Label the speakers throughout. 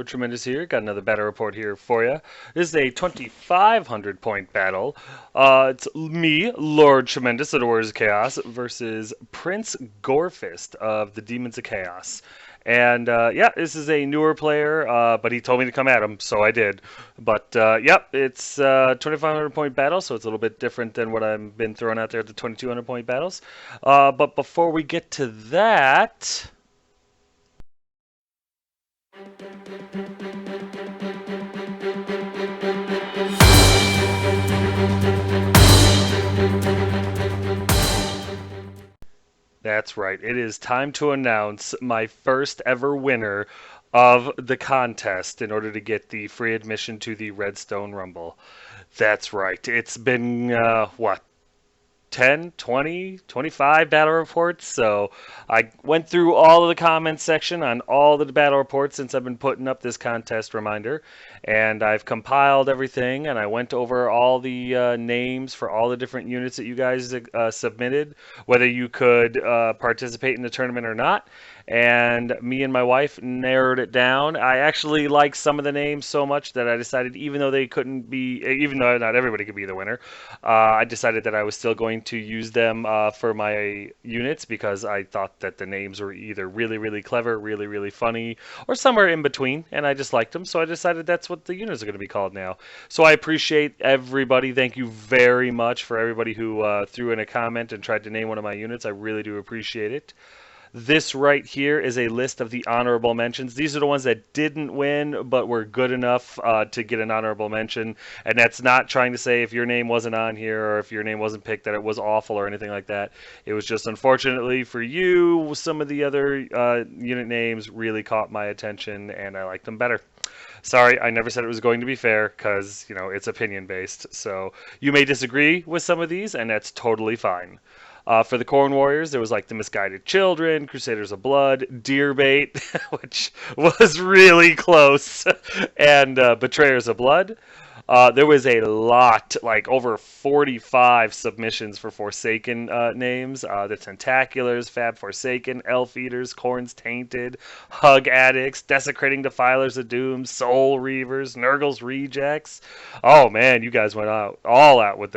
Speaker 1: Lord Tremendous here. Got another battle report here for you. This is a 2,500 point battle. It's me, Lord Tremendous of the Warriors of Chaos, versus Prince Gorefist of the Demons of Chaos. And yeah, this is a newer player, but he told me to come at him, so I did. But yep, it's 2,500 point battle, so it's a little bit different than what I've been throwing out there at the 2,200 point battles. But before we get to that. That's right. It is time to announce my first ever winner of the contest in order to get the free admission to the Redstone Rumble. That's right. It's been, what, 10, 20, 25 battle reports. So I went through all of the comments section on all of the battle reports since I've been putting up this contest reminder. And I've compiled everything and I went over all the names for all the different units that you guys submitted, whether you could participate in the tournament or not. And me and my wife narrowed it down. I actually like some of the names so much that I decided, even though they couldn't be, even though not everybody could be the winner, I decided that I was still going to use them for my units because I thought that the names were either really, really clever, really, really funny, or somewhere in between, and I just liked them. So I decided that's what the units are going to be called now. So I appreciate everybody. Thank you very much for everybody who threw in a comment and tried to name one of my units. I really do appreciate it. This right here is a list of the honorable mentions. These are the ones that didn't win, but were good enough to get an honorable mention. And that's not trying to say if your name wasn't on here or if your name wasn't picked that it was awful or anything like that. It was just unfortunately for you, some of the other unit names really caught my attention and I liked them better. Sorry, I never said it was going to be fair because, you know, it's opinion based. So you may disagree with some of these, and that's totally fine. For the Corn Warriors, there was like the Misguided Children, Crusaders of Blood, Deerbait, which was really close, and Betrayers of Blood. There was a lot, like over 45 submissions for Forsaken names. The Tentaculars, Fab Forsaken, Elf Eaters, Corns Tainted, Hug Addicts, Desecrating Defilers of Doom, Soul Reavers, Nurgle's Rejects. Oh man, you guys went all out with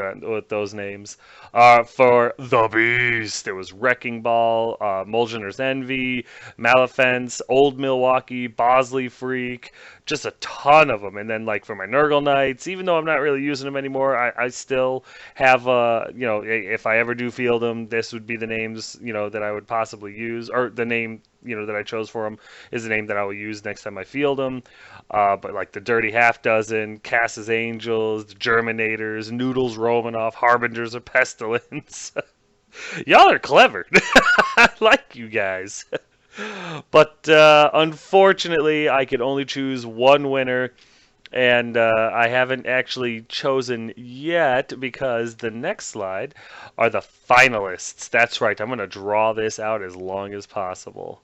Speaker 1: those names. For the Beast, there was Wrecking Ball, Mulgener's Envy, Malefence, Old Milwaukee, Bosley Freak, just a ton of them. And then like for my Nurgle Knights, even though I'm not really using them anymore, I still have, you know, if I ever do field them, this would be the names, you know, that I would possibly use, or the name, you know, that I chose for them is the name that I will use next time I field them. But like the Dirty Half Dozen, Cass's Angels, the Germinators, Noodles Romanoff, Harbingers of Pestilence. Y'all are clever. I like you guys. But unfortunately, I could only choose one winner, and I haven't actually chosen yet because the next slide are the finalists. That's right, I'm going to draw this out as long as possible.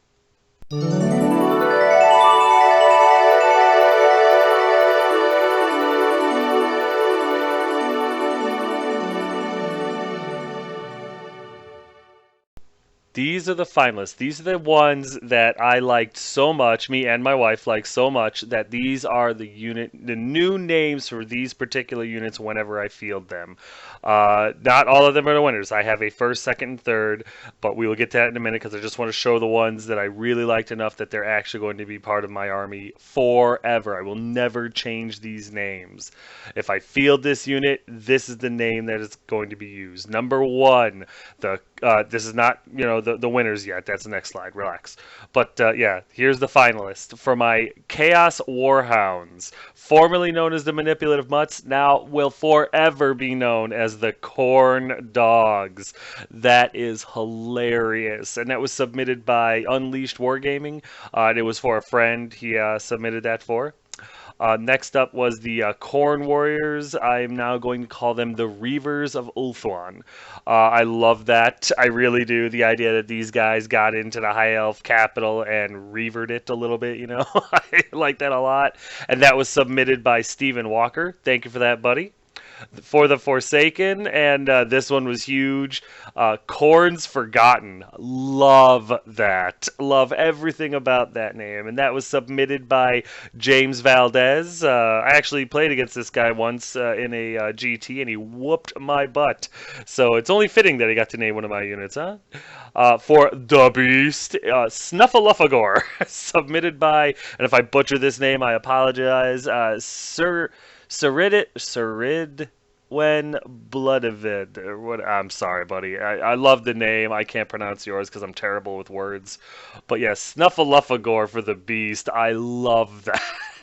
Speaker 1: These are the finalists. These are the ones that I liked so much, me and my wife liked so much, that these are the new names for these particular units whenever I field them. Not all of them are the winners. I have a first, second, and third, but we will get to that in a minute because I just want to show the ones that I really liked enough that they're actually going to be part of my army forever. I will never change these names. If I field this unit, this is the name that is going to be used. Number one, this is not, you know, the winners yet. That's the next slide. Relax. But yeah, here's the finalist for my Chaos Warhounds, formerly known as the Manipulative Mutts, now will forever be known as the Corn Dogs. That is hilarious, and that was submitted by Unleashed Wargaming. And it was for a friend. He submitted that for. Next up was the Corn Warriors. I'm now going to call them the Reavers of Ulthuan. I love that. I really do. The idea that these guys got into the High Elf capital and reavered it a little bit, you know. I like that a lot. And that was submitted by Stephen Walker. Thank you for that, buddy. for the Forsaken, and this one was huge. Corn's Forgotten. Love that. Love everything about that name. And that was submitted by James Valdez. I actually played against this guy once in a GT, and he whooped my butt. So it's only fitting that he got to name one of my units, huh? For the Beast, Snuffleupagus, submitted by, and if I butcher this name, I apologize, Sarid when Bloodavid, or what? I'm sorry, buddy. I love the name. I can't pronounce yours because I'm terrible with words. But yes, Snuffleupagus for the Beast. I love that.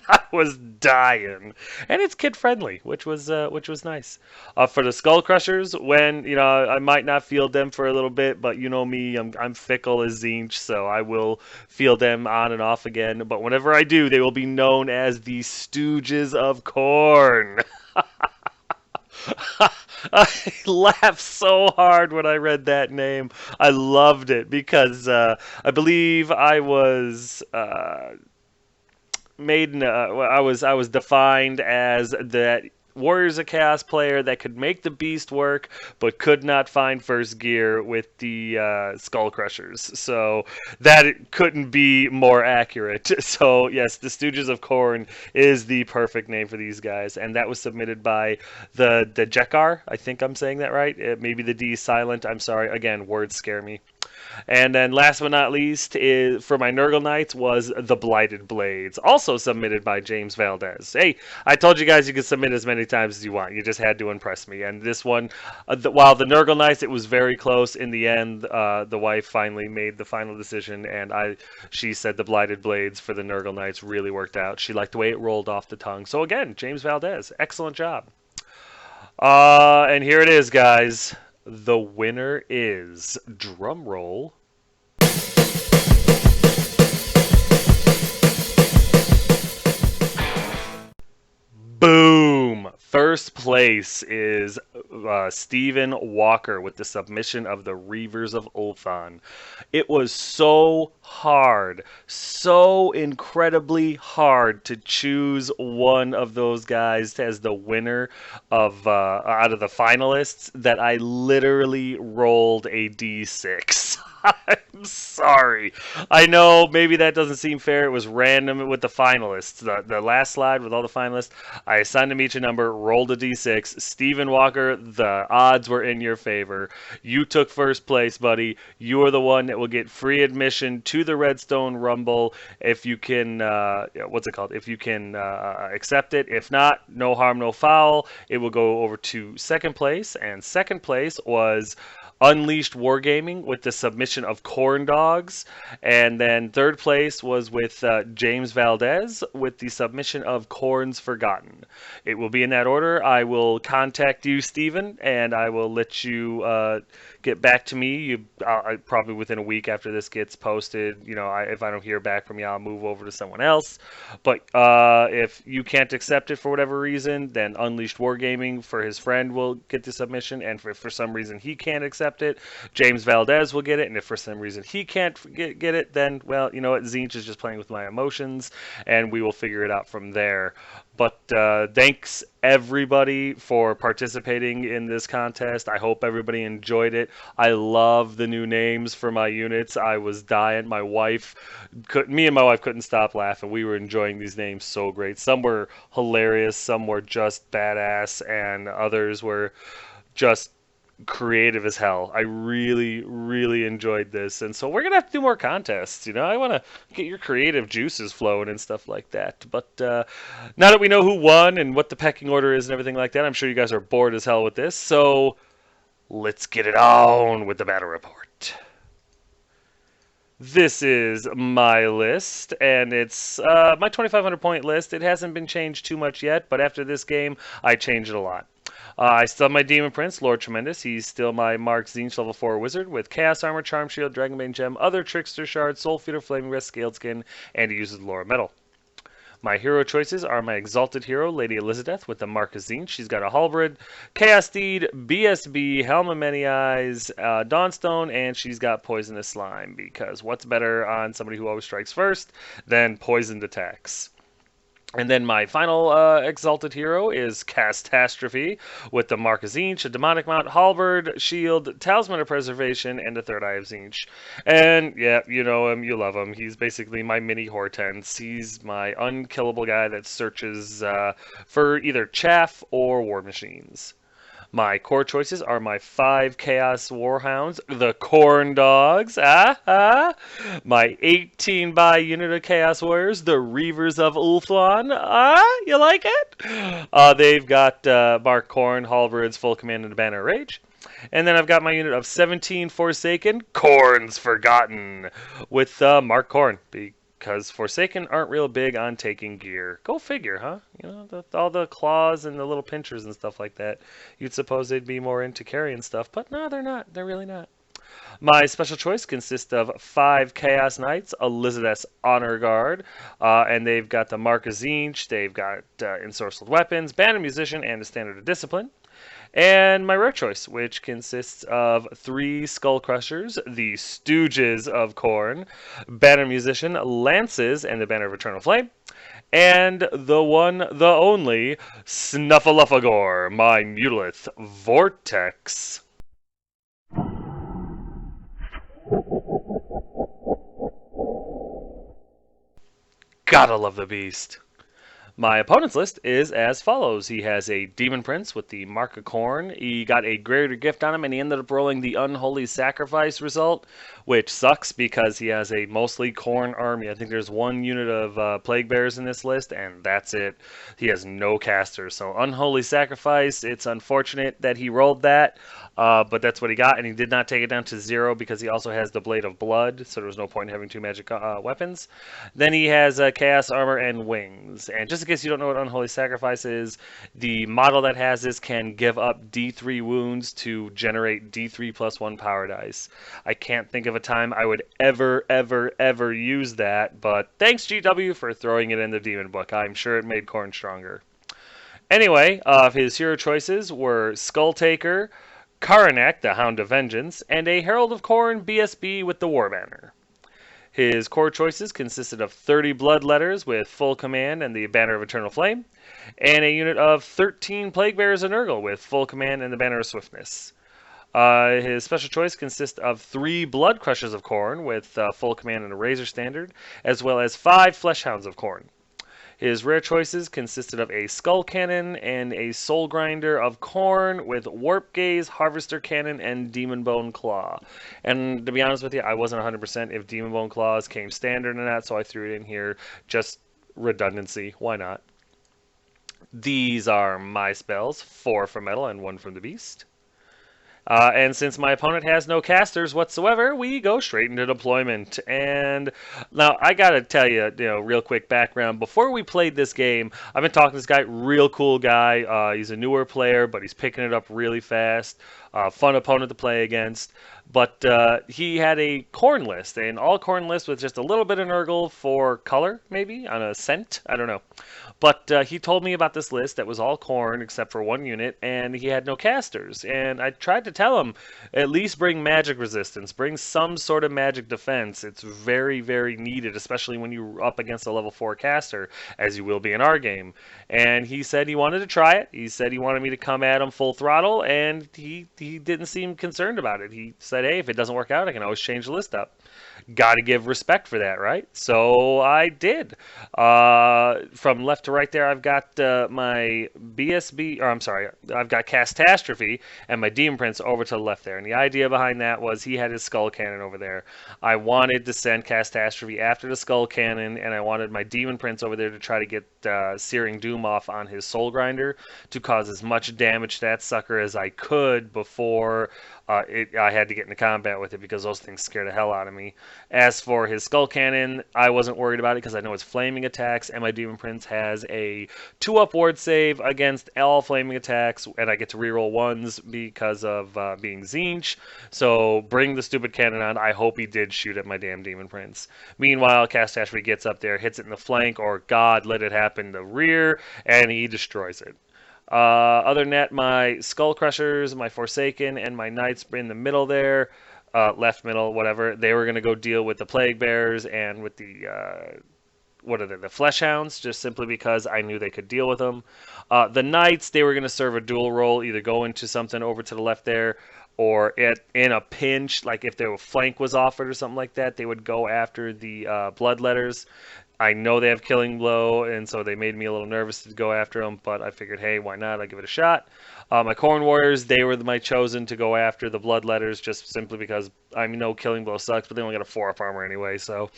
Speaker 1: I was dying, and it's kid friendly, which was nice. For the Skull Crushers, when I might not field them for a little bit, but you know me, I'm fickle as Zinch, so I will field them on and off again. But whenever I do, they will be known as the Stooges of Corn. I laughed so hard when I read that name. I loved it because I believe I was I was defined as that Warriors of Chaos player that could make the Beast work, but could not find first gear with the Skull Crushers. So that it couldn't be more accurate. So yes, the Stooges of Corn is the perfect name for these guys, and that was submitted by the Jekar. I think I'm saying that right. Maybe the D is silent. I'm sorry. Again, words scare me. And then last but not least, is for my Nurgle Knights was the Blighted Blades, also submitted by James Valdez. Hey, I told you guys you could submit as many times as you want. You just had to impress me. And this one, while the Nurgle Knights, it was very close. In the end, the wife finally made the final decision, and she said the Blighted Blades for the Nurgle Knights really worked out. She liked the way it rolled off the tongue. So again, James Valdez, excellent job. And here it is, guys. The winner is, drum roll, boom! First place is Stephen Walker with the submission of the Reavers of Ulthuan. It was so hard, so incredibly hard to choose one of those guys as the winner of out of the finalists that I literally rolled a D6. I'm sorry. I know maybe that doesn't seem fair. It was random with the finalists. The last slide with all the finalists, I assigned them each a number, rolled a d6. Stephen Walker, the odds were in your favor. You took first place, buddy. You are the one that will get free admission to the Redstone Rumble if you can, what's it called? If you can accept it. If not, no harm, no foul. It will go over to second place, and second place was Unleashed Wargaming with the submission of Corn Dogs. And then third place was with James Valdez with the submission of Corn's Forgotten. It will be in that order. I will contact you, Stephen, and I will let you get back to me. Probably within a week after this gets posted. If I don't hear back from you, I'll move over to someone else. But if you can't accept it for whatever reason, then Unleashed Wargaming for his friend will get the submission, and if for some reason he can't accept it, James Valdez will get it, and if for some reason he can't get it, then, well, you know what, Zinch is just playing with my emotions, and we will figure it out from there. But thanks everybody for participating in this contest. I hope everybody enjoyed it. I love the new names for my units. I was dying. Me and my wife couldn't stop laughing. We were enjoying these names so great. Some were hilarious, some were just badass, and others were just creative as hell. I really, really enjoyed this, and so we're gonna have to do more contests. I want to get your creative juices flowing and stuff like that. But now that we know who won and what the pecking order is and everything like that, I'm sure you guys are bored as hell with this. So let's get it on with the battle report. This is my list, and it's my 2,500 point list. It hasn't been changed too much yet, but after this game, I changed it a lot. I still have my Demon Prince, Lord Tremendous. He's still my Mark Zinch level 4 wizard with Chaos Armor, Charm Shield, Dragonbane Gem, other Trickster Shard, Soul Feeder, Flaming Wrist, Scaled Skin, and he uses Laura Metal. My hero choices are my Exalted Hero, Lady Elizabeth, with the Mark of Zinch. She's got a Halberd, Chaos Steed, BSB, Helm of Many Eyes, Dawnstone, and she's got Poisonous Slime, because what's better on somebody who always strikes first than poisoned attacks? And then my final exalted hero is Catastrophe with the Mark of Tzeentch, a demonic mount, halberd, shield, talisman of preservation, and a third eye of Tzeentch. And yeah, you know him, you love him. He's basically my mini Hortense. He's my unkillable guy that searches for either chaff or war machines. My core choices are my 5 Chaos Warhounds, the Corn Dogs, my 18 by unit of Chaos Warriors, the Reavers of Ulthuan, you like it? They've got Mark Corn, Halberds, full command, and a Banner of Rage. And then I've got my unit of 17 Forsaken, Corns Forgotten, with Mark Corn, because Forsaken aren't real big on taking gear. Go figure, huh? You know, all the claws and the little pinchers and stuff like that. You'd suppose they'd be more into carrying stuff, but no, they're not. They're really not. My special choice consists of 5 Chaos Knights, Elizabeth's Honor Guard, and they've got the Mark of Tzeentch, they've got Ensorcelled Weapons, Band of Musician, and a Standard of Discipline. And my rare choice, which consists of 3 Skull Crushers, the Stooges of Khorne, Banner Musician, Lances, and the Banner of Eternal Flame, and the one, the only, Snuffleupagon, my Mutalith Vortex. Gotta love the beast. My opponent's list is as follows. He has a Demon Prince with the Mark of Khorne. He got a greater gift on him, and he ended up rolling the Unholy Sacrifice result, which sucks because he has a mostly Khorne army. I think there's 1 unit of Plague Bears in this list, and that's it. He has no casters. So Unholy Sacrifice, it's unfortunate that he rolled that, but that's what he got, and he did not take it down to 0 because he also has the Blade of Blood, so there was no point in having 2 magic weapons. Then he has Chaos Armor and Wings, and just in case you don't know what Unholy Sacrifice is, the model that has this can give up D3 wounds to generate D3 plus 1 power dice. I can't think of a time I would ever use that, but thanks GW for throwing it in the Demon Book. I'm sure it made Khorne stronger. Anyway, his hero choices were Skull Taker, Karanak, the Hound of Vengeance, and a Herald of Khorne BSB with the War Banner. His core choices consisted of 30 Blood Letters with full command and the Banner of Eternal Flame, and a unit of 13 Plague Bearers and Nurgle with full command and the Banner of Swiftness. His special choice consists of 3 Blood Crushers of Khorne with full command and a Razor Standard, as well as 5 Fleshhounds of Khorne. His rare choices consisted of a Skull Cannon and a Soul Grinder of Khorne with Warp Gaze, Harvester Cannon, and Demon Bone Claw. And to be honest with you, I wasn't 100% if Demon Bone Claws came standard or not, so I threw it in here. Just redundancy. Why not? These are my spells, 4 from Metal and 1 from the Beast. And since my opponent has no casters whatsoever, we go straight into deployment. And now I gotta tell you, real quick background. Before we played this game, I've been talking to this guy, real cool guy. He's a newer player, but he's picking it up really fast. Fun opponent to play against. But he had a Khorne list, an all Khorne list with just a little bit of Nurgle for color, maybe, on a scent. I don't know. But he told me about this list that was all Khorne except for 1 unit, and he had no casters. And I tried to tell him, at least bring magic resistance, bring some sort of magic defense. It's very, very needed, especially when you're up against a level 4 caster, as you will be in our game. And he said he wanted to try it. He said he wanted me to come at him full throttle, and he didn't seem concerned about it. He said, hey, if it doesn't work out, I can always change the list up. Got to give respect for that, right? So I did. From left to right there, I've got my BSB, or I'm sorry, I've got Catastrophe and my Demon Prince over to the left there. And the idea behind that was he had his Skull Cannon over there. I wanted to send Catastrophe after the Skull Cannon, and I wanted my Demon Prince over there to try to get Searing Doom off on his Soul Grinder to cause as much damage to that sucker as I could before I had to get into combat with it, because those things scare the hell out of me. As for his Skull Cannon, I wasn't worried about it because I know it's flaming attacks, and my Demon Prince has a 2-up ward save against all flaming attacks, and I get to reroll 1s because of being Tzeentch. So bring the stupid cannon on. I hope he did shoot at my damn Demon Prince. Meanwhile, Catastrophe gets up there, hits it in the flank, or God, let it happen, the rear, and he destroys it. Other than that, my Skull Crushers, my Forsaken, and my Knights in the middle there, left, middle, whatever, they were going to go deal with the Plague Bears and with the what are they? The Flesh Hounds, just simply because I knew they could deal with them. The Knights, they were going to serve a dual role, either go into something over to the left there, or in a pinch, like if their flank was offered or something like that, they would go after the Bloodletters. I know they have Killing Blow, and so they made me a little nervous to go after them, but I figured, hey, why not? I'll give it a shot. My Corn Warriors, they were my chosen to go after the Bloodletters, just simply because I know Killing Blow sucks, but they only got a 4-up armor anyway, so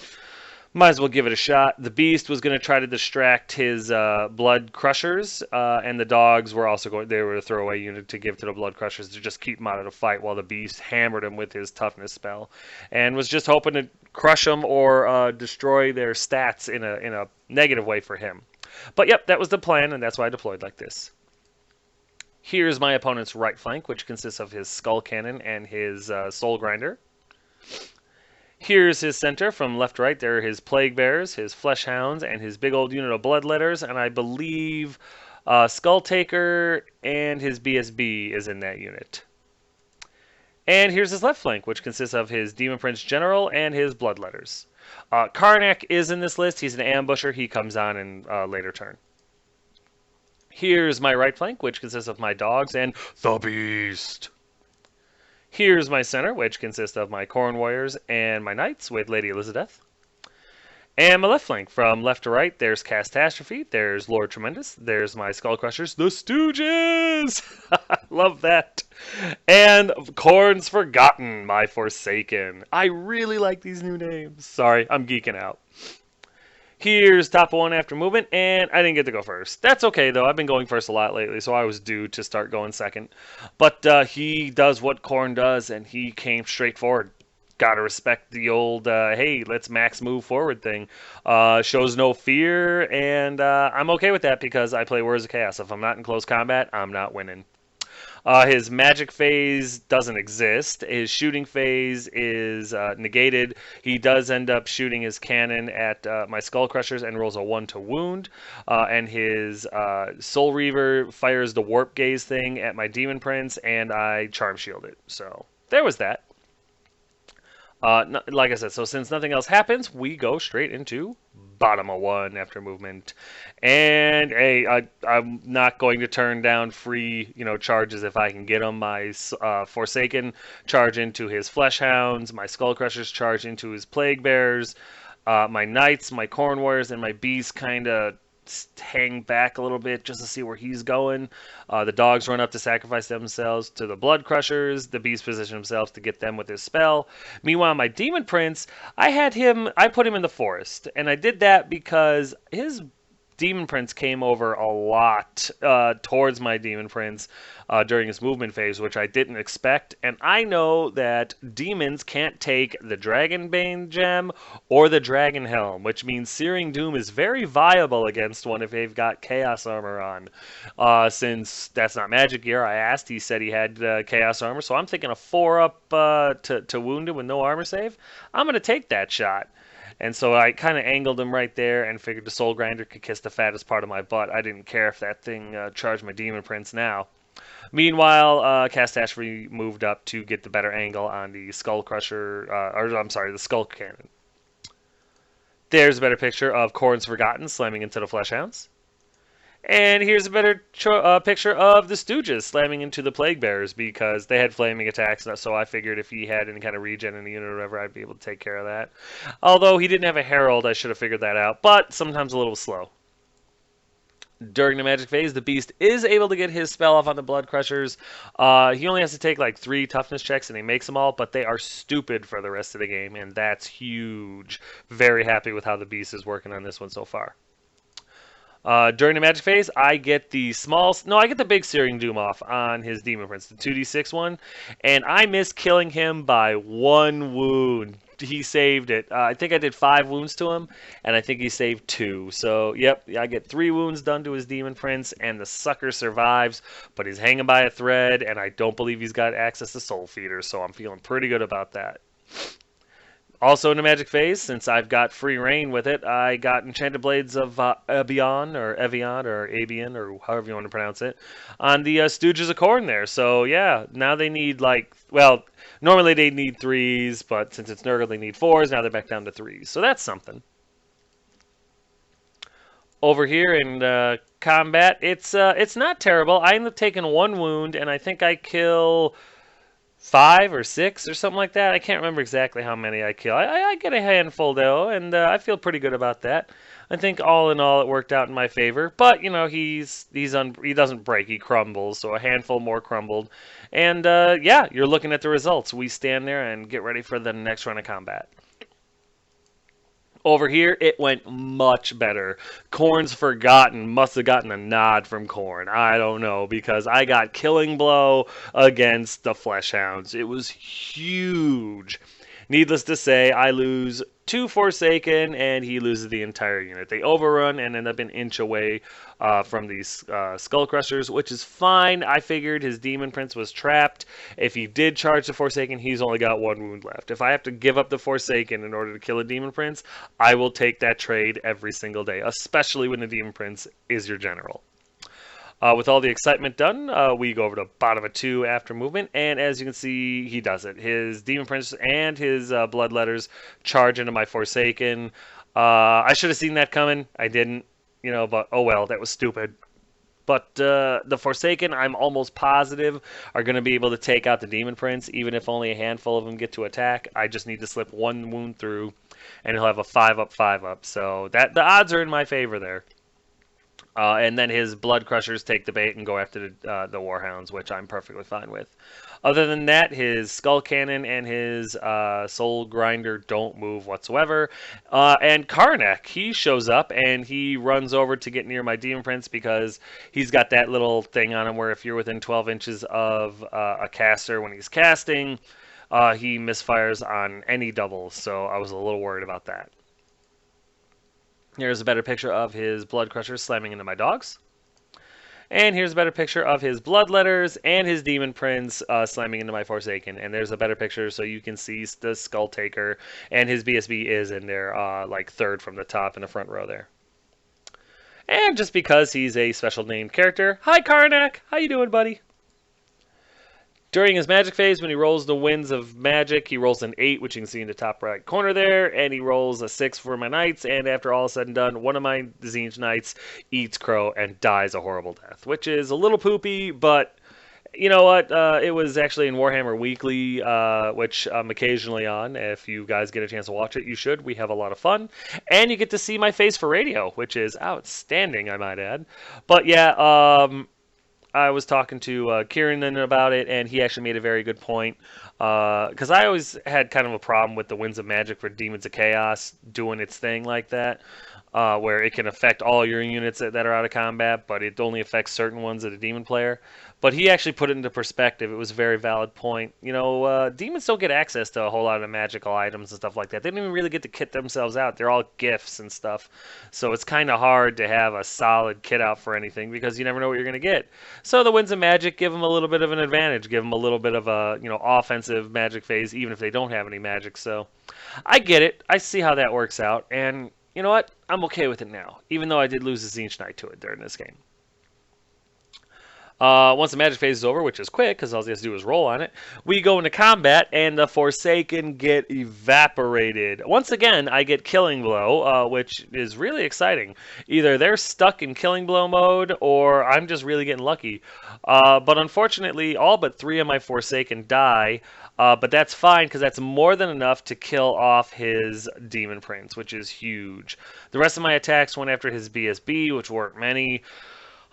Speaker 1: might as well give it a shot. The Beast was going to try to distract his Blood Crushers, and the Dogs were also going. They were a throwaway unit to give to the Blood Crushers to just keep him out of the fight, while the Beast hammered him with his Toughness spell, and was just hoping to crush them or destroy their stats in a negative way for him. But yep, that was the plan, and that's why I deployed like this. Here's my opponent's right flank, which consists of his Skull Cannon and his Soul Grinder. Here's his center from left to right. There are his Plague Bearers, his Flesh Hounds, and his big old unit of Bloodletters, and I believe Skull Taker and his BSB is in that unit. And here's his left flank, which consists of his Demon Prince General and his Bloodletters. Karnak is in this list. He's an ambusher. He comes on in later turn. Here's my right flank, which consists of my Dogs and the Beast. Here's my center, which consists of my Corn Warriors and my Knights with Lady Elizabeth. And my left flank, from left to right, there's Catastrophe, there's Lord Tremendous, there's my Skull Crushers, the Stooges! Love that. And Corn's Forgotten, my Forsaken. I really like these new names. Sorry, I'm geeking out. Here's top one after movement, and I didn't get to go first. That's okay, though. I've been going first a lot lately, so I was due to start going second. But he does what Corn does, and he came straight forward. Gotta respect the old, hey, let's max move forward thing. Shows no fear, and I'm okay with that because I play Words of Chaos. If I'm not in close combat, I'm not winning. His magic phase doesn't exist. His shooting phase is negated. He does end up shooting his cannon at my Skull Crushers and rolls a 1 to wound. And his Soul Reaver fires the Warp Gaze thing at my Demon Prince, and I Charm Shield it. So there was that. Like I said, so since nothing else happens, we go straight into bottom of one after movement. And hey, I'm not going to turn down free, charges if I can get them. My Forsaken charge into his Flesh Hounds, my Skull Crushers charge into his Plague Bearers, my Knights, my Corn Warriors, and my Beasts kind of hang back a little bit just to see where he's going. The Dogs run up to sacrifice themselves to the Blood Crushers. The Beasts position themselves to get them with his spell. Meanwhile, my Demon Prince, I put him in the forest, and I did that because his Demon Prince came over a lot towards my Demon Prince during his movement phase, which I didn't expect. And I know that demons can't take the Dragonbane Gem or the Dragon Helm, which means Searing Doom is very viable against one if they've got Chaos Armor on. Since that's not Magic Gear, I asked, he said he had Chaos Armor, so I'm thinking a 4-up to wound him with no armor save. I'm going to take that shot. And so I kind of angled him right there and figured the Soul Grinder could kiss the fattest part of my butt. I didn't care if that thing charged my Demon Prince now. Meanwhile, Catastrophe moved up to get the better angle on the Skull Crusher, the Skull Cannon. There's a better picture of Corn's Forgotten slamming into the Flesh Hounds. And here's a better picture of the Stooges slamming into the Plague Bearers because they had flaming attacks, so I figured if he had any kind of regen in the unit or whatever, I'd be able to take care of that. Although he didn't have a Herald, I should have figured that out, but sometimes a little slow. During the magic phase, the Beast is able to get his spell off on the Blood Crushers. He only has to take like 3 toughness checks, and he makes them all, but they are stupid for the rest of the game, and that's huge. Very happy with how the Beast is working on this one so far. During the magic phase, I get the big Searing Doom off on his Demon Prince, the 2d6 one, and I missed killing him by 1 wound. He saved it. I think I did 5 wounds to him, and I think he saved 2. So, yep, I get 3 wounds done to his Demon Prince, and the sucker survives, but he's hanging by a thread, and I don't believe he's got access to Soul Feeder, so I'm feeling pretty good about that. Also in the magic phase, since I've got free reign with it, I got Enchanted Blades of Evian, or Abian, or however you want to pronounce it, on the Stooges of Corn there. So yeah, now they need normally they need 3s, but since it's Nurgle, they need 4s. Now they're back down to 3s. So that's something. Over here in combat, it's not terrible. I end up taking 1 wound, and I think I kill 5 or 6 or something like that. I can't remember exactly how many I kill. I get a handful though, and I feel pretty good about that. I think all in all, it worked out in my favor. But you know, he doesn't break, he crumbles. So a handful more crumbled, and yeah, you're looking at the results. We stand there and get ready for the next round of combat. Over here, it went much better. Corn's Forgotten must have gotten a nod from Corn. I don't know, because I got Killing Blow against the Fleshhounds. It was huge. Needless to say, I lose 2 Forsaken, and he loses the entire unit. They overrun and end up an inch away from these Skull Crushers, which is fine. I figured his Demon Prince was trapped. If he did charge the Forsaken, he's only got 1 wound left. If I have to give up the Forsaken in order to kill a Demon Prince, I will take that trade every single day, especially when the Demon Prince is your general. With all the excitement done, we go over to bottom of 2 after movement, and as you can see, he does it. His Demon Prince and his Bloodletters charge into my Forsaken. I should have seen that coming. I didn't, you know, but oh well, that was stupid. But the Forsaken, I'm almost positive, are going to be able to take out the Demon Prince, even if only a handful of them get to attack. I just need to slip 1 wound through, and he'll have a 5-up, 5-up. So that the odds are in my favor there. And then his Blood Crushers take the bait and go after the Warhounds, which I'm perfectly fine with. Other than that, his Skull Cannon and his Soul Grinder don't move whatsoever. And Karnak, he shows up and he runs over to get near my Demon Prince because he's got that little thing on him where if you're within 12 inches of a caster when he's casting, he misfires on any doubles. So I was a little worried about that. Here's a better picture of his Blood Crushers slamming into my dogs. And here's a better picture of his Bloodletters and his Demon Prince slamming into my Forsaken. And there's a better picture so you can see the Skull Taker. And his BSB is in there, like third from the top in the front row there. And just because he's a special named character, hi Karnak, how you doing, buddy? During his magic phase, when he rolls the Winds of Magic, he rolls an 8, which you can see in the top right corner there, and he rolls a 6 for my Knights, and after all is said and done, one of my Tzeentch Knights eats Crow and dies a horrible death, which is a little poopy, but you know what? It was actually in Warhammer Weekly, which I'm occasionally on. If you guys get a chance to watch it, you should. We have a lot of fun. And you get to see my face for radio, which is outstanding, I might add. But yeah, I was talking to Kieran about it, and he actually made a very good point. Because I always had kind of a problem with the Winds of Magic for Demons of Chaos doing its thing like that, where it can affect all your units that are out of combat, but it only affects certain ones of the Demon player. But he actually put it into perspective. It was a very valid point. You know, demons don't get access to a whole lot of magical items and stuff like that. They don't even really get to kit themselves out. They're all gifts and stuff. So it's kind of hard to have a solid kit out for anything because you never know what you're going to get. So the Winds of Magic give them a little bit of an advantage. Give them a little bit of a, you know, offensive magic phase, even if they don't have any magic. So I get it. I see how that works out. And you know what? I'm okay with it now, even though I did lose a Tzeentch Knight to it during this game. Once the magic phase is over, which is quick, because all he has to do is roll on it, we go into combat, and the Forsaken get evaporated. Once again, I get Killing Blow, which is really exciting. Either they're stuck in Killing Blow mode, or I'm just really getting lucky. But unfortunately, all but 3 of my Forsaken die, but that's fine, because that's more than enough to kill off his Demon Prince, which is huge. The rest of my attacks went after his BSB, which weren't many.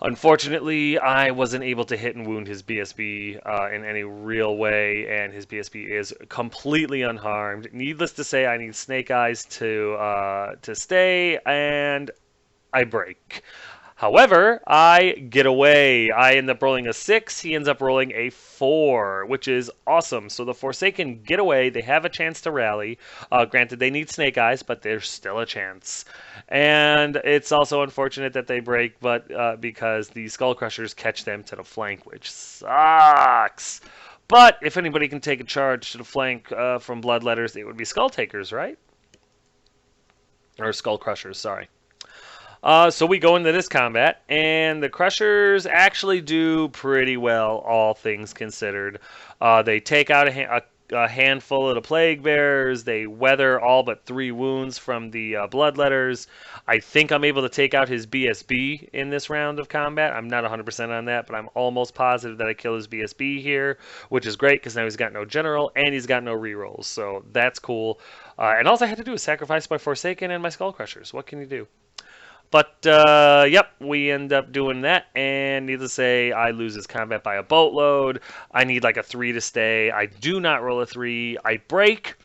Speaker 1: Unfortunately, I wasn't able to hit and wound his BSB in any real way, and his BSB is completely unharmed. Needless to say, I need Snake Eyes to stay, and I break. However, I get away. I end up rolling a 6. He ends up rolling a 4, which is awesome. So the Forsaken get away. They have a chance to rally. Granted, they need Snake Eyes, but there's still a chance. And it's also unfortunate that they break, but because the Skull Crushers catch them to the flank, which sucks. But if anybody can take a charge to the flank from Bloodletters, it would be Skull Takers, right? Or Skull Crushers, sorry. So we go into this combat, and the Crushers actually do pretty well, all things considered. They take out a a handful of the plague bearers. They weather all but 3 wounds from the bloodletters. I think I'm able to take out his BSB in this round of combat. I'm not 100% on that, but I'm almost positive that I kill his BSB here, which is great because now he's got no general and he's got no rerolls. So that's cool. And all I had to do is sacrifice my Forsaken and my Skull Crushers. What can you do? But, yep, we end up doing that, and needless to say, I lose his combat by a boatload. I need like a 3 to stay. I do not roll a 3. I break.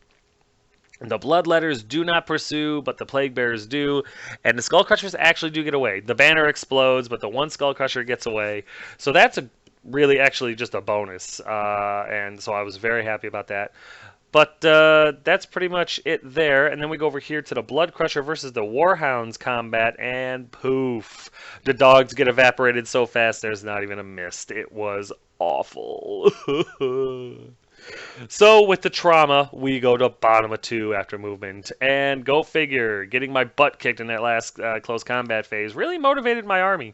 Speaker 1: The Bloodletters do not pursue, but the Plague Bearers do, and the Skull Crushers actually do get away. The banner explodes, but the one Skull Crusher gets away. So that's a really actually just a bonus, and so I was very happy about that. But that's pretty much it there. And then we go over here to the Blood Crusher versus the Warhounds combat, and poof. The dogs get evaporated so fast there's not even a mist. It was awful. So with the trauma, we go to bottom of 2 after movement. And go figure, getting my butt kicked in that last close combat phase really motivated my army.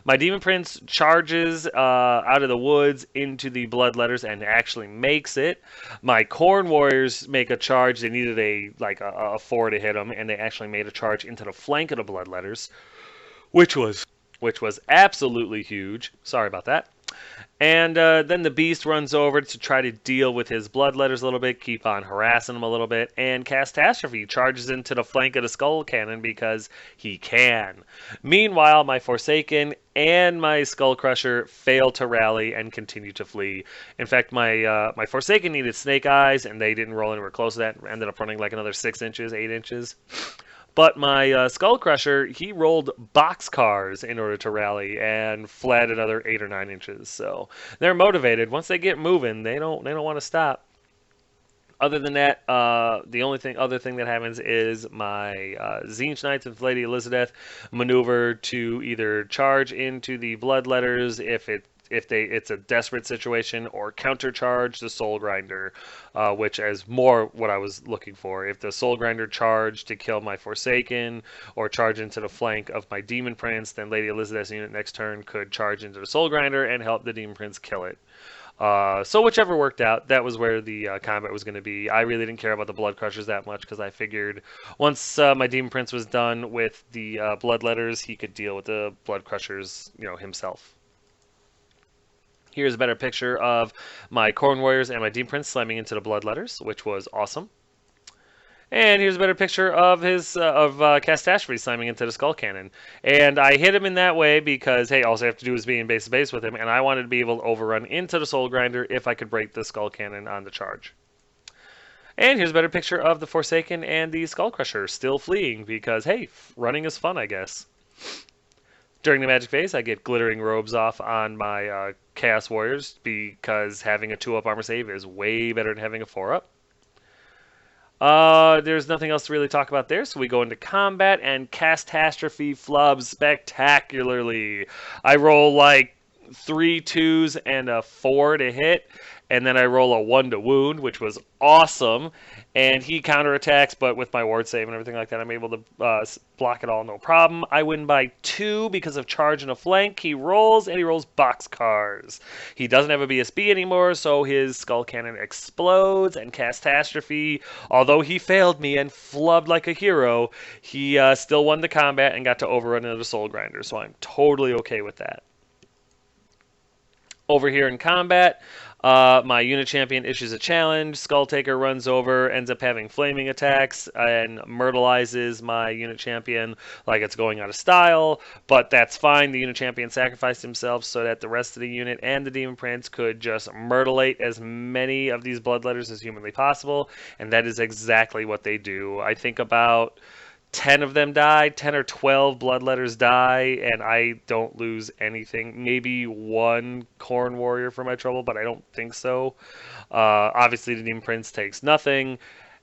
Speaker 1: My Demon Prince charges out of the woods into the Bloodletters and actually makes it. My Corn Warriors make a charge. They needed a 4 to hit them, and they actually made a charge into the flank of the Bloodletters, which was absolutely huge. Sorry about that. And then the Beast runs over to try to deal with his Bloodletters a little bit, keep on harassing them a little bit, and Catastrophe charges into the flank of the Skull Cannon because he can. Meanwhile, my Forsaken and my Skull Crusher fail to rally and continue to flee. In fact, my Forsaken needed Snake Eyes, and they didn't roll anywhere close to that, ended up running like another 6 inches, 8 inches. But my Skull Crusher, he rolled boxcars in order to rally and fled another 8 or 9 inches. So they're motivated. Once they get moving, they don't want to stop. Other than that, the other thing that happens is my Zinch Knights with Lady Elizabeth maneuver to either charge into the Bloodletters if it's a desperate situation, or countercharge the Soul Grinder, which is more what I was looking for. If the Soul Grinder charged to kill my Forsaken or charge into the flank of my Demon Prince, then Lady Elizabeth's unit next turn could charge into the Soul Grinder and help the Demon Prince kill it. So whichever worked out, that was where the combat was going to be. I really didn't care about the Blood Crushers that much because I figured once my Demon Prince was done with the Bloodletters, he could deal with the Blood Crushers, himself. Here's a better picture of my Corn Warriors and my Demon Prince slamming into the Bloodletters, which was awesome. And here's a better picture of Catastrophe slamming into the Skull Cannon. And I hit him in that way because, hey, all I have to do is be in base to base with him, and I wanted to be able to overrun into the Soul Grinder if I could break the Skull Cannon on the charge. And here's a better picture of the Forsaken and the Skull Crusher still fleeing because, hey, running is fun, I guess. During the magic phase, I get glittering robes off on my Chaos Warriors because having a 2-up armor save is way better than having a 4-up. There's nothing else to really talk about there, so we go into combat, and Catastrophe flubs spectacularly. I roll like 3 2s and a 4 to hit, and then I roll a 1 to wound, which was awesome. And he counterattacks, but with my ward save and everything like that, I'm able to block it all, no problem. I win by 2 because of charge and a flank. He rolls, and he rolls boxcars. He doesn't have a BSB anymore, so his Skull Cannon explodes, and Catastrophe, although he failed me and flubbed like a hero, he still won the combat and got to overrun another Soul Grinder, so I'm totally okay with that. Over here in combat, my unit champion issues a challenge. Skull Taker runs over, ends up having flaming attacks, and myrtleizes my unit champion like it's going out of style. But that's fine. The unit champion sacrificed himself so that the rest of the unit and the Demon Prince could just myrtlate as many of these Bloodletters as humanly possible. And that is exactly what they do. I think about 10 of them die, 10 or 12 Bloodletters die, and I don't lose anything. Maybe 1 Corn Warrior for my trouble, but I don't think so. Obviously, the Demon Prince takes nothing,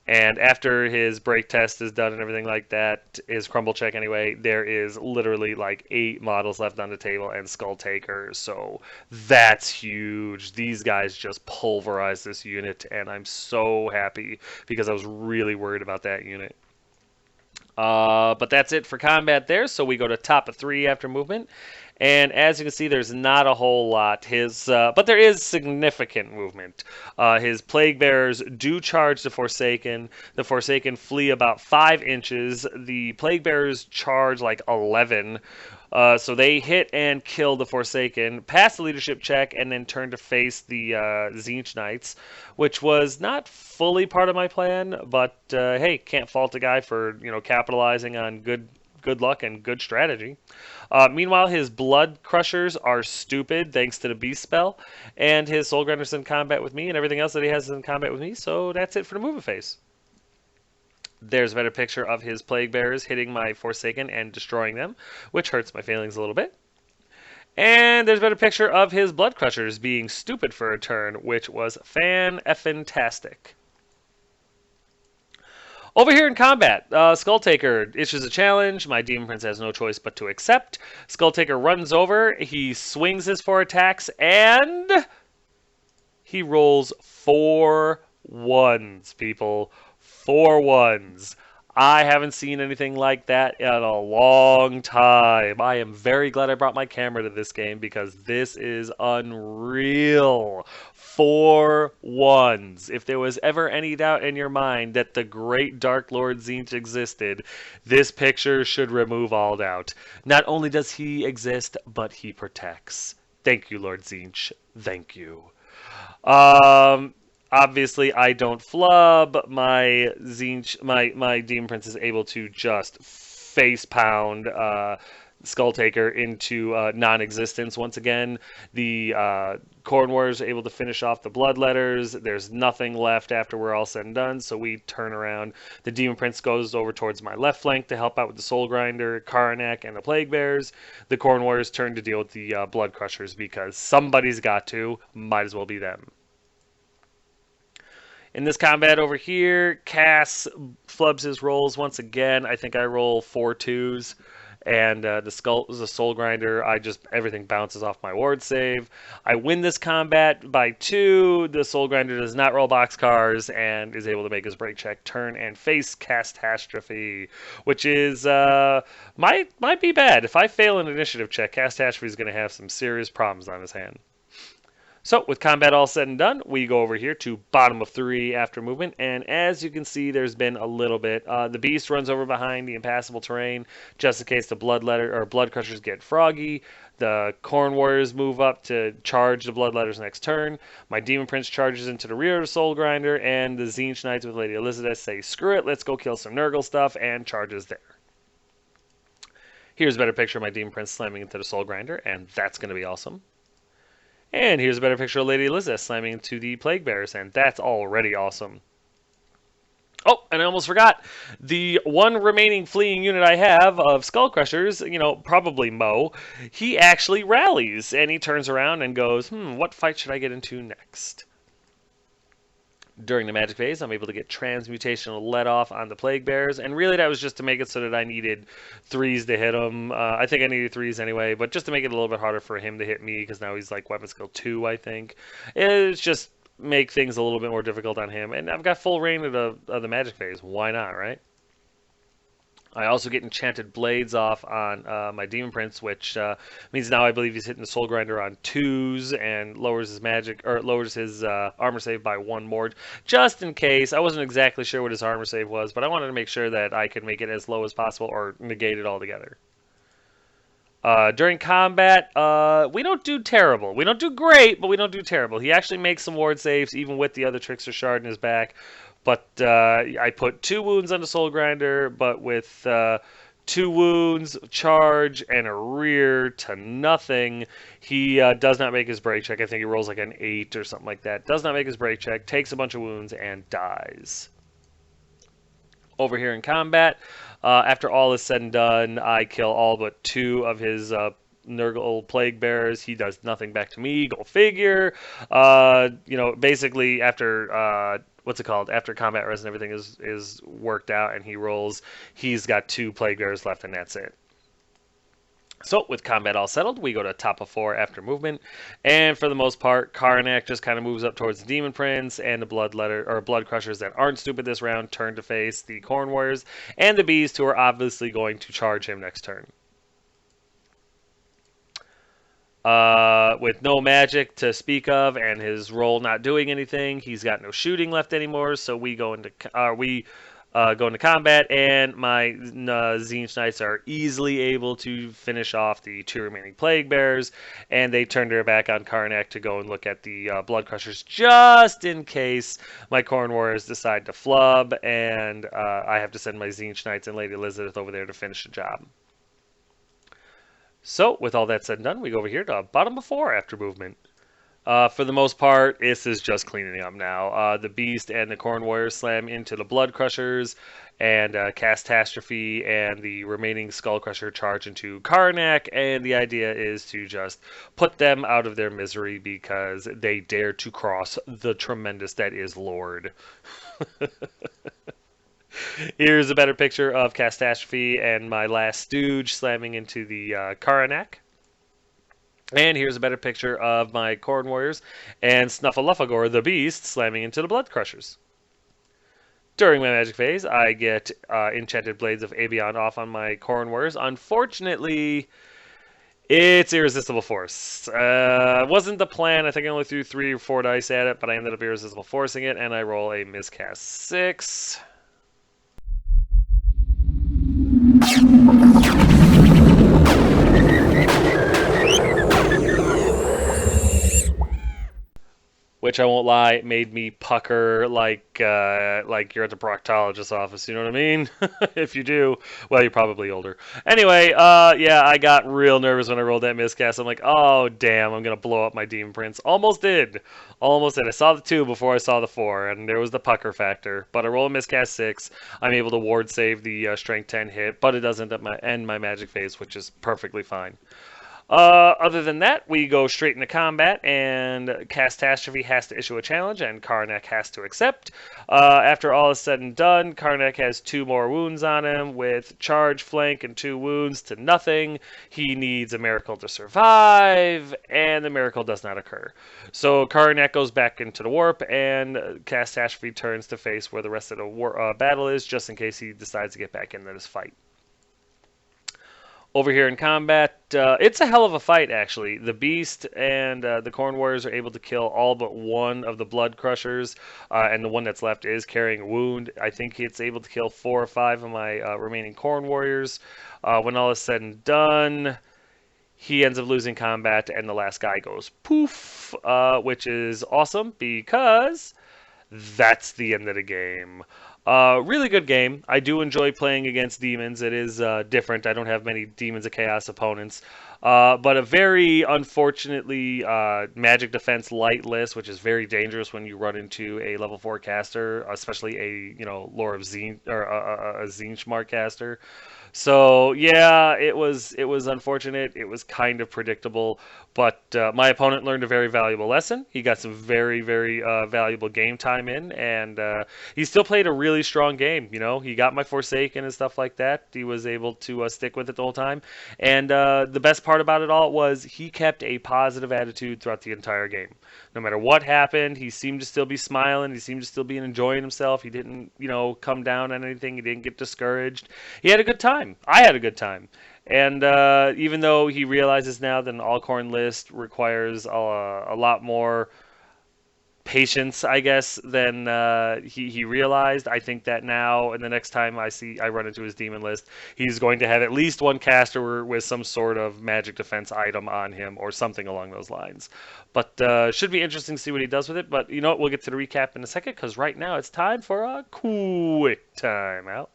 Speaker 1: and after his break test is done and everything like that, his crumble check anyway, there is literally like 8 models left on the table and Skull Takers, so that's huge. These guys just pulverize this unit, and I'm so happy because I was really worried about that unit. But that's it for combat there. So we go to top of 3 after movement. And as you can see, there's not a whole lot. But there is significant movement. His plague bearers do charge the Forsaken. The Forsaken flee about 5 inches. The plague bearers charge like 11. So they hit and kill the Forsaken, pass the leadership check, and then turn to face the Tzeentch Knights, which was not fully part of my plan. But hey, can't fault a guy for capitalizing on good luck and good strategy. Meanwhile, his Blood Crushers are stupid thanks to the Beast spell, and his Soul Grinder's in combat with me, and everything else that he has is in combat with me, so that's it for the movement phase. There's a better picture of his Plague Bearers hitting my Forsaken and destroying them, which hurts my feelings a little bit. And there's a better picture of his Blood Crushers being stupid for a turn, which was fan-effing-tastic. Over here in combat, Skulltaker issues a challenge. My Demon Prince has no choice but to accept. Skulltaker runs over. He swings his 4 attacks, and he rolls 4 ones, people. 4 ones. I haven't seen anything like that in a long time. I am very glad I brought my camera to this game because this is unreal. 4 ones. If there was ever any doubt in your mind that the great Dark Lord Tzeentch existed, this picture should remove all doubt. Not only does he exist, but he protects. Thank you, Lord Tzeentch. Thank you. Obviously, I don't flub. My Demon Prince is able to just face pound Skulltaker into non-existence once again. The Corn Warriors are able to finish off the Bloodletters. There's nothing left after we're all said and done, so we turn around. The Demon Prince goes over towards my left flank to help out with the Soul Grinder, Karanak, and the Plague Bears. The Corn Warriors turn to deal with the Blood Crushers because somebody's got to. Might as well be them. In this combat over here, Cass flubs his rolls once again. I think I roll 4 2s. And the Soul Grinder, everything bounces off my ward save. I win this combat by 2. The Soul Grinder does not roll boxcars and is able to make his break check, turn, and face Catastrophe, which is might be bad. If I fail an initiative check, Catastrophe is going to have some serious problems on his hand. So, with combat all said and done, we go over here to bottom of 3 after movement, and as you can see, there's been a little bit. The Beast runs over behind the impassable terrain, just in case the Blood Crushers get froggy. The Corn Warriors move up to charge the Bloodletters next turn. My Demon Prince charges into the rear of the Soul Grinder, and the Tzeentch Knights with Lady Elizabeth say, screw it, let's go kill some Nurgle stuff, and charges there. Here's a better picture of my Demon Prince slamming into the Soul Grinder, and that's going to be awesome. And here's a better picture of Lady Elizabeth slamming into the Plague Bearers, and that's already awesome. Oh, and I almost forgot. The one remaining fleeing unit I have of Skull Crushers, probably Mo, he actually rallies, and he turns around and goes, what fight should I get into next? During the magic phase, I'm able to get transmutational let off on the Plague Bearers, and really that was just to make it so that I needed 3s to hit him. I think I needed 3s anyway, but just to make it a little bit harder for him to hit me, because now he's like weapon skill 2, I think. It's just make things a little bit more difficult on him, and I've got full reign of the magic phase. Why not, right? I also get Enchanted Blades off on my Demon Prince, which means now I believe he's hitting the Soul Grinder on 2s and lowers his armor save by 1 more, just in case. I wasn't exactly sure what his armor save was, but I wanted to make sure that I could make it as low as possible or negate it altogether. During combat, we don't do terrible. We don't do great, but we don't do terrible. He actually makes some ward saves, even with the other Trickster Shard in his back. But I put 2 wounds on the Soul Grinder, but with 2 wounds, charge, and a rear to nothing, he does not make his break check. I think he rolls like an 8 or something like that. Does not make his break check, takes a bunch of wounds, and dies. Over here in combat, after all is said and done, I kill all but 2 of his Nurgle Plague Bearers. He does nothing back to me. Go figure. Basically after after combat res and everything is worked out and he rolls, he's got 2 Plague Bearers left and that's it. So, with combat all settled, we go to top of 4 after movement, and for the most part, Karnak just kind of moves up towards the Demon Prince, and the Blood Crushers that aren't stupid this round turn to face the Corn Warriors and the Beast, who are obviously going to charge him next turn. With no magic to speak of, and his roll not doing anything, he's got no shooting left anymore. So we go into combat, and my Tzeentch Knights are easily able to finish off the 2 remaining Plague Bearers, and they turn their back on Karnak to go and look at the Blood Crushers, just in case my Corn Warriors decide to flub, and I have to send my Tzeentch Knights and Lady Elizabeth over there to finish the job. So, with all that said and done, we go over here to bottom of 4 after movement. For the most part, this is just cleaning up now. The Beast and the Corn Warriors slam into the Blood Crushers, and Catastrophe and the remaining Skull Crusher charge into Karnak, and the idea is to just put them out of their misery because they dare to cross the tremendous that is Lord. Here's a better picture of Catastrophe and my last Stooge slamming into the Karnak. And here's a better picture of my Corn Warriors and Snuffleupagus the Beast slamming into the Blood Crushers. During my magic phase, I get Enchanted Blades of Abion off on my Corn Warriors. Unfortunately, it's Irresistible Force. Wasn't the plan. I think I only threw 3 or 4 dice at it, but I ended up Irresistible Forcing it, and I roll a miscast 6. Which, I won't lie, made me pucker like you're at the proctologist's office. You know what I mean? If you do, well, you're probably older. Anyway, yeah, I got real nervous when I rolled that miscast. I'm like, oh damn, I'm gonna blow up my Demon Prince. Almost did. I saw the 2 before I saw the 4, and there was the pucker factor. But I roll a miscast 6. I'm able to ward save the strength 10 hit, but it doesn't end my magic phase, which is perfectly fine. Other than that, we go straight into combat, and Catastrophe has to issue a challenge, and Karnak has to accept. After all is said and done, Karnak has 2 more wounds on him, with charge, flank, and 2 wounds to nothing. He needs a miracle to survive, and the miracle does not occur. So Karnak goes back into the warp, and Catastrophe turns to face where the rest of the battle is, just in case he decides to get back into this fight. Over here in combat, it's a hell of a fight, actually. The Beast and the Corn Warriors are able to kill all but 1 of the Blood Crushers, and the one that's left is carrying a wound. I think it's able to kill 4 or 5 of my remaining Corn Warriors. When all is said and done, he ends up losing combat, and the last guy goes poof, which is awesome because that's the end of the game. Really good game. I do enjoy playing against demons. It is different. I don't have many Demons of Chaos opponents. But a very, unfortunately, magic defense light list, which is very dangerous when you run into a level 4 caster, especially a Lore of Tzeentch or a Tzeentch caster. So yeah, it was unfortunate. It was kind of predictable, but my opponent learned a very valuable lesson. He got some very valuable game time in, and he still played a really strong game. He got my Forsaken and stuff like that. He was able to stick with it the whole time, and the best part about it all was he kept a positive attitude throughout the entire game. No matter what happened, he seemed to still be smiling. He seemed to still be enjoying himself. He didn't, come down on anything. He didn't get discouraged. He had a good time. I had a good time. And even though he realizes now that an all-corn list requires a lot more patience, I guess, than he realized, I think that now, and the next time I run into his demon list, he's going to have at least 1 caster with some sort of magic defense item on him or something along those lines. But should be interesting to see what he does with it. But you know what? We'll get to the recap in a second, because right now it's time for a quick timeout.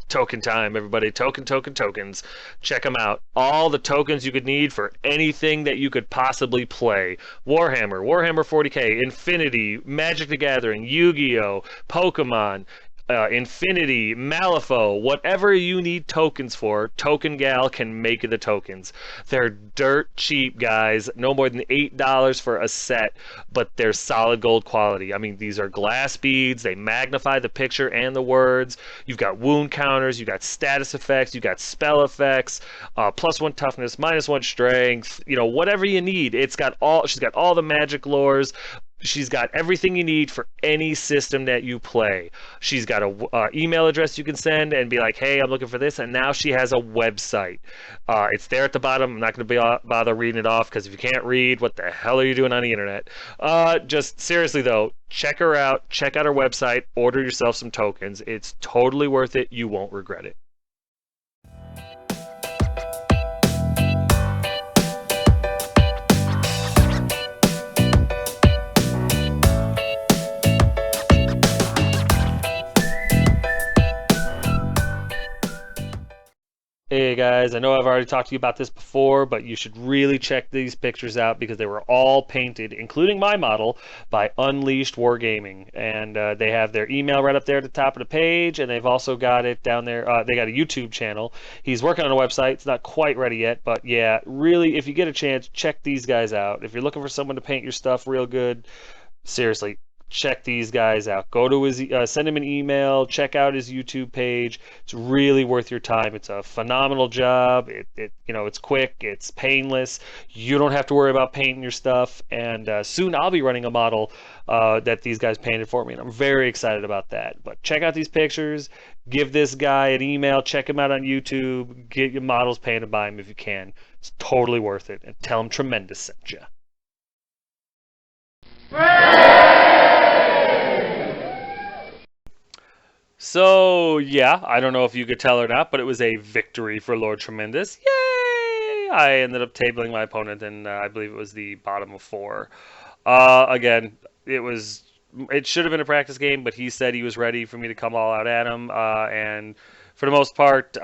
Speaker 1: Token time, everybody. Tokens. Check them out. All the tokens you could need for anything that you could possibly play. Warhammer 40k, Infinity, Magic the Gathering, Yu-Gi-Oh!, Pokemon, Infinity, Malifaux, whatever you need tokens for, Token Gal can make the tokens. They're dirt cheap, guys. No more than $8 for a set, but they're solid gold quality. I mean, these are glass beads. They magnify the picture and the words. You've got wound counters. You've got status effects. You've got spell effects. +1 toughness, -1 strength. You know, whatever you need. It's got all. She's got all the magic lores. She's got everything you need for any system that you play. She's got a email address you can send and be like, hey, I'm looking for this. And now she has a website. It's there at the bottom. I'm not going to bother reading it off because if you can't read, what the hell are you doing on the internet? Just seriously, though, check her out. Check out her website. Order yourself some tokens. It's totally worth it. You won't regret it. Hey guys, I know I've already talked to you about this before, but you should really check these pictures out because they were all painted, including my model, by Unleashed Wargaming. And they have their email right up there at the top of the page, and they've also got it down there. They got a YouTube channel. He's working on a website. It's not quite ready yet, but yeah, really, if you get a chance, check these guys out. If you're looking for someone to paint your stuff real good, seriously, check these guys out. Go to his, send him an email, check out his YouTube page. It's really worth your time. It's a phenomenal job. It's quick, it's painless. You don't have to worry about painting your stuff. And soon I'll be running a model that these guys painted for me, and I'm very excited about that. But check out these pictures. Give this guy an email. Check him out on YouTube. Get your models painted by him if you can. It's totally worth it. And tell him Tremendous sent you. So, yeah, I don't know if you could tell or not, but it was a victory for Lord Tremendous. Yay! I ended up tabling my opponent, and I believe it was the bottom of 4. Again, it should have been a practice game, but he said he was ready for me to come all out at him, and for the most part,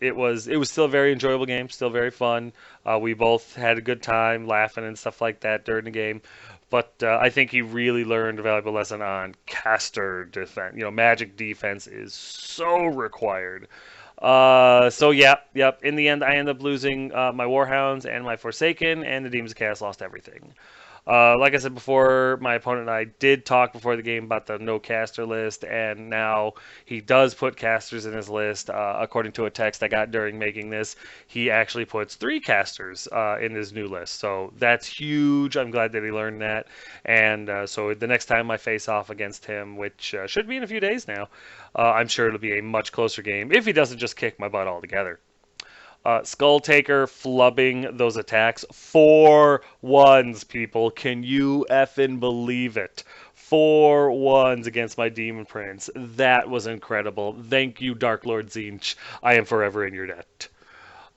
Speaker 1: it was still a very enjoyable game, still very fun. We both had a good time laughing and stuff like that during the game. But I think he really learned a valuable lesson on caster defense. You know, magic defense is so required. So yep. In the end, I ended up losing my Warhounds and my Forsaken, and the Demons of Chaos lost everything. Like I said before, my opponent and I did talk before the game about the no caster list, and now he does put casters in his list. According to a text I got during making this, he actually puts 3 casters in his new list. So that's huge. I'm glad that he learned that. And so the next time I face off against him, which should be in a few days now, I'm sure it'll be a much closer game if he doesn't just kick my butt altogether. Skull Taker flubbing those attacks. 4 ones, people. Can you effing believe it? 4 ones against my Demon Prince. That was incredible. Thank you, Dark Lord Zinch. I am forever in your debt.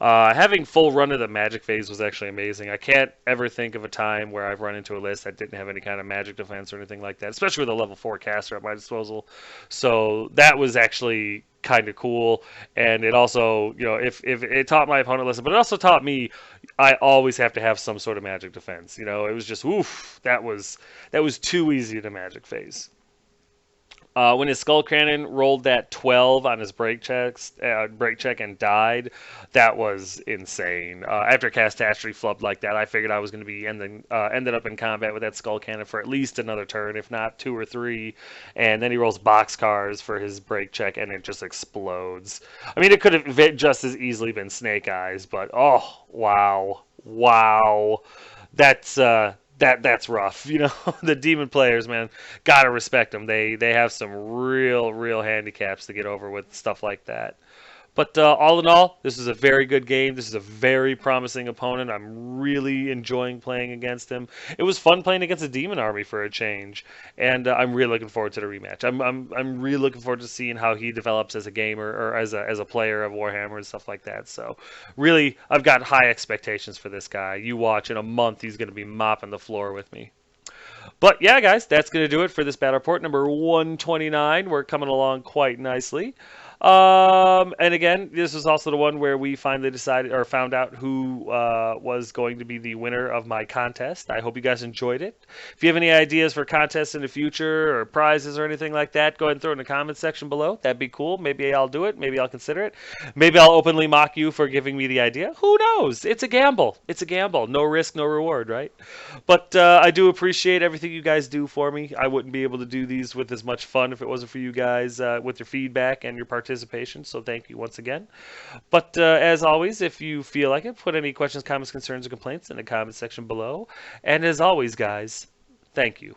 Speaker 1: Having full run of the magic phase was actually amazing. I can't ever think of a time where I've run into a list that didn't have any kind of magic defense or anything like that, especially with a level 4 caster at my disposal. So that was actually kind of cool. And it also, if it taught my opponent a lesson, but it also taught me I always have to have some sort of magic defense. It was just, oof, that was too easy to magic phase. When his Skull Cannon rolled that 12 on his break check and died, that was insane. After Catastrophe flubbed like that, I figured I was going to be ended up in combat with that Skull Cannon for at least another turn, if not 2 or 3. And then he rolls boxcars for his break check, and it just explodes. I mean, it could have just as easily been Snake Eyes, but oh, wow, that's rough. The demon players, man, gotta respect them. They have some real handicaps to get over with stuff like that. But all in all, this is a very good game. This is a very promising opponent. I'm really enjoying playing against him. It was fun playing against a demon army for a change, and I'm really looking forward to the rematch. I'm really looking forward to seeing how he develops as a gamer or as a player of Warhammer and stuff like that. So really, I've got high expectations for this guy. You watch, in a month, he's going to be mopping the floor with me. But yeah, guys, that's going to do it for this battle report number 129. We're coming along quite nicely. And again, this was also the one where we finally decided or found out who was going to be the winner of my contest. I hope you guys enjoyed it. If you have any ideas for contests in the future or prizes or anything like that, go ahead and throw it in the comments section below. That'd be cool. Maybe I'll do it. Maybe I'll consider it. Maybe I'll openly mock you for giving me the idea. Who knows? It's a gamble. It's a gamble. No risk, no reward, right? But I do appreciate everything you guys do for me. I wouldn't be able to do these with as much fun if it wasn't for you guys with your feedback and your participation. So thank you once again. But as always, if you feel like it, put any questions, comments, concerns, or complaints in the comment section below. And as always, guys, thank you.